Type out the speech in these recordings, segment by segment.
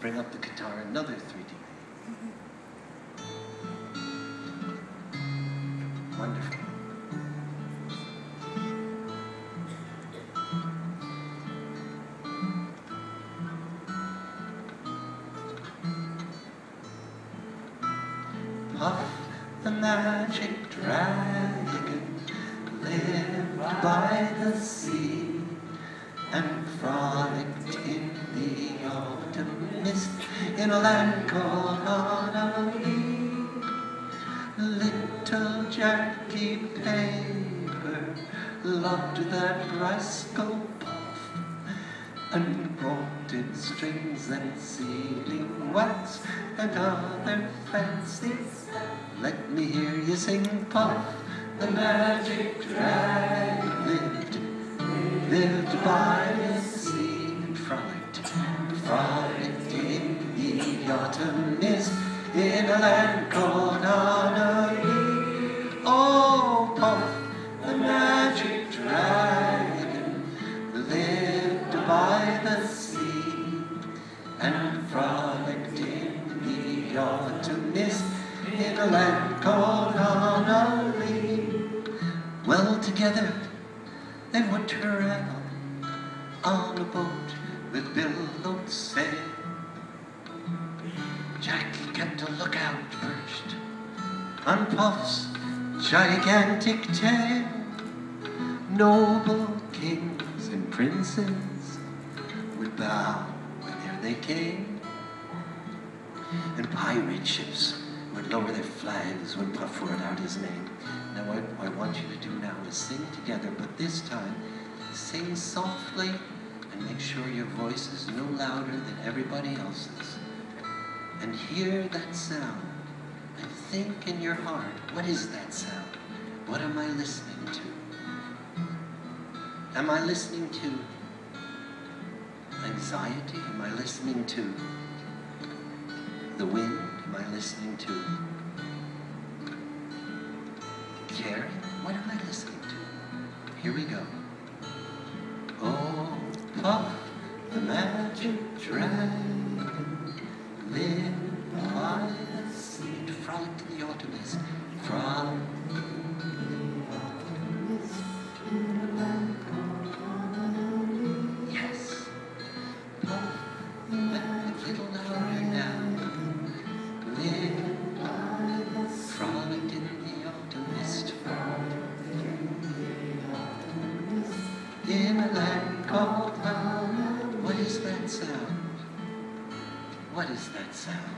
Bring up the guitar, another 3D. Wonderful. Puff, the magic dragon, lived by the sea and frolicked in the autumn mist in a land called Honolulu. Little Jackie Paper loved that rascal Puff, and brought in strings and sealing wax and other fancies. Let me hear you sing, Puff, the magic dragon lived by the sea and frolicked in the autumn mist in a land called Honolulu. Oh, Puff, the magic dragon lived by the sea and frolicked in the autumn mist in a land called Honolulu. Well, together they would travel on a boat with billowed sail. Jackie kept a lookout perched on Puff's gigantic tail. Noble kings and princes would bow whenever they came, and pirate ships would lower their flags when Puff roared out his name. Now what I want you to do now is sing together, but this time sing softly and make sure your voice is no louder than everybody else's. And hear that sound and think in your heart, what is that sound? What am I listening to? Am I listening to anxiety? Am I listening to the wind? Am I listening to caring? What am I listening to? Here we go. Oh, Puff, the magic dragon, lived by the sea and frolicked in the autumn mist. Frolicked in the autumn mist in a land called Honolulu. Yes. Puff, a little louder now. Lived by the sea, frolicked in the autumn mist. In a land called Yarrow. What is that sound? What is that sound?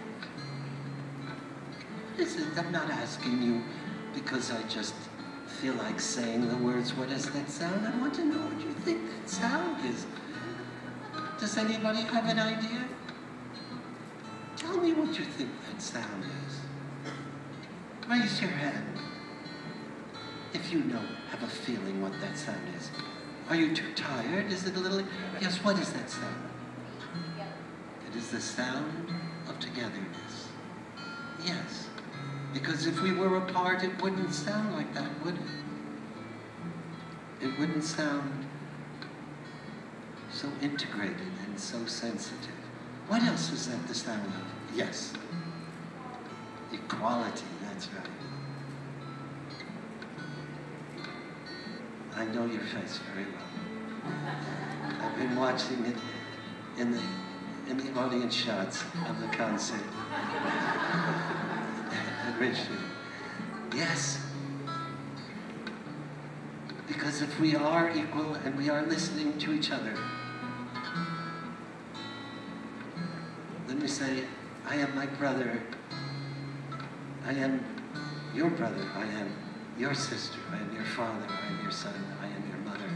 What is it? I'm not asking you because I just feel like saying the words, what is that sound? I want to know what you think that sound is. Does anybody have an idea? Tell me what you think that sound is. Raise your hand if you know, have a feeling what that sound is. Are you too tired? Is it a little... Yes, what is that sound? It is the sound of togetherness. Yes, because if we were apart, it wouldn't sound like that, would it? It wouldn't sound so integrated and so sensitive. What else is that the sound of? Yes. Equality, that's right. I know your face very well. I've been watching it in the audience shots of the concert at Richmond. Yes. Because if we are equal and we are listening to each other, let me say, I am my brother, I am your brother, I am your sister, I am your father, I am your son, I am your mother,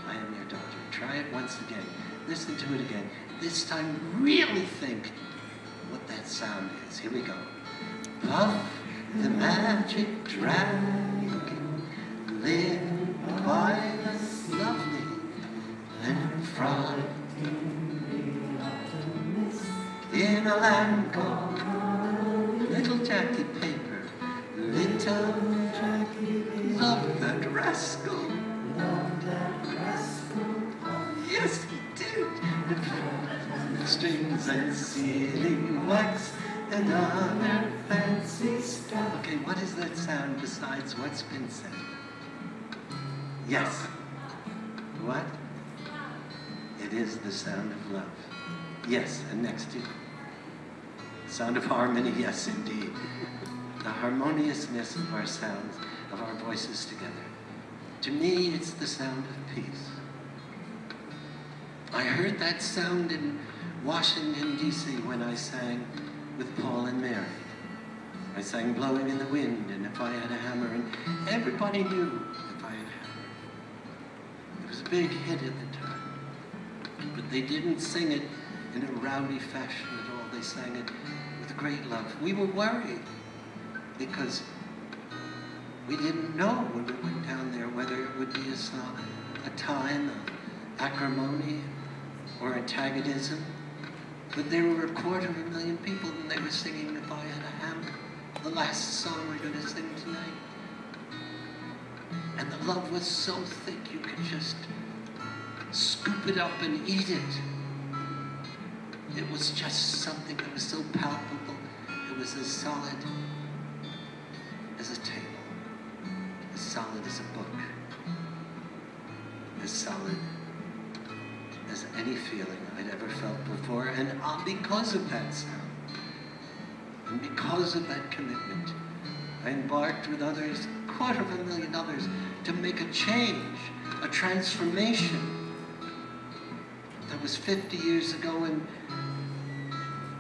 I am your daughter. Try it once again. Listen to it again. This time, really think what that sound is. Here we go. Puff, the magic dragon, lived by the sea, lovely and frolicked in a land called Little Jackie Paper. Little Jackie loved that rascal. Loved that rascal. Yes, he did. strings and sealing wax and other fancy stuff. Okay, what is that sound besides what's been said? Yes. What? It is the sound of love. Yes, and next to sound of harmony, yes indeed. The harmoniousness of our sounds, of our voices together. To me, it's the sound of peace. I heard that sound in Washington, D.C. when I sang with Paul and Mary. I sang Blowing in the Wind and If I Had a Hammer, and everybody knew If I Had a Hammer. It was a big hit at the time, but they didn't sing it in a rowdy fashion at all. They sang it with great love. We were worried because we didn't know when we went down there whether it would be a time of acrimony or antagonism. But there were 250,000 people and they were singing If I Had a Hammer, the last song we're going to sing tonight. And the love was so thick you could just scoop it up and eat it. It was just something that was so palpable. It was as solid as a table, as solid as a book, as solid as any feeling I'd ever felt before. And because of that sound, and because of that commitment, I embarked with others, 250,000 others, to make a change, a transformation. That was 50 years ago, and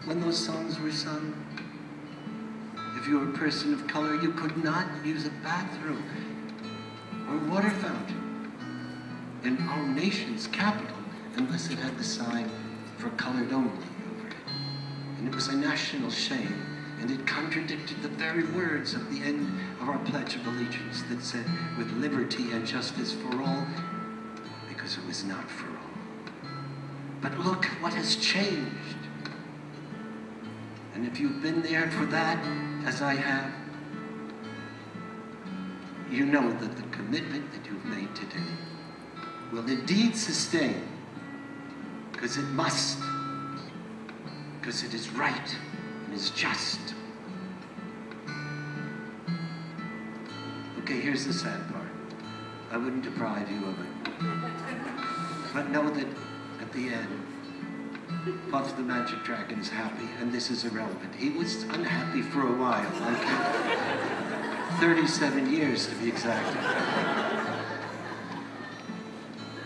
when those songs were sung, if you were a person of color, you could not use a bathroom or water fountain in our nation's capital unless it had the sign for colored only over it. And it was a national shame, and it contradicted the very words of the end of our Pledge of Allegiance that said, with liberty and justice for all, because it was not for all. But look what has changed. And if you've been there for that, as I have, you know that the commitment that you've made today will indeed sustain, because it must, because it is right and is just. Okay, here's the sad part. I wouldn't deprive you of it. But know that at the end, Puff the Magic Dragon's happy, and this is irrelevant. He was unhappy for a while, okay? 37 years to be exact.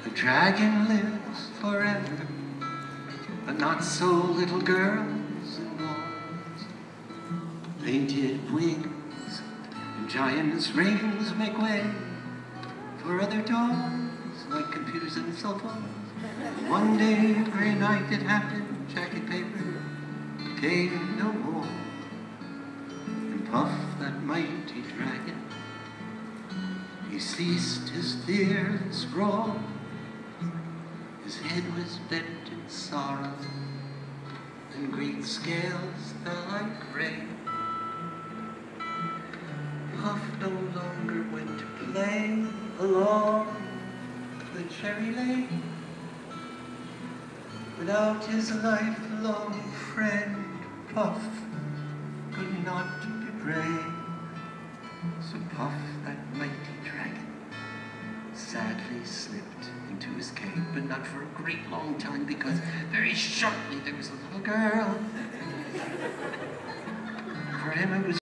The dragon lives forever, but not so little girls and boys. Painted wings and giant's rings make way for other toys like computers and cell phones. One day, very night it happened, Jackie Paper came no more. And Puff, that mighty dragon, he ceased his fearless roar. His head was bent in sorrow, and great scales fell like rain. Puff no longer went to play along the cherry lane without his lifelong friend. Puff could not be brave. So Puff, that mighty dragon, sadly slipped into his cave, but not for a great long time, because very shortly there was a little girl. For him it was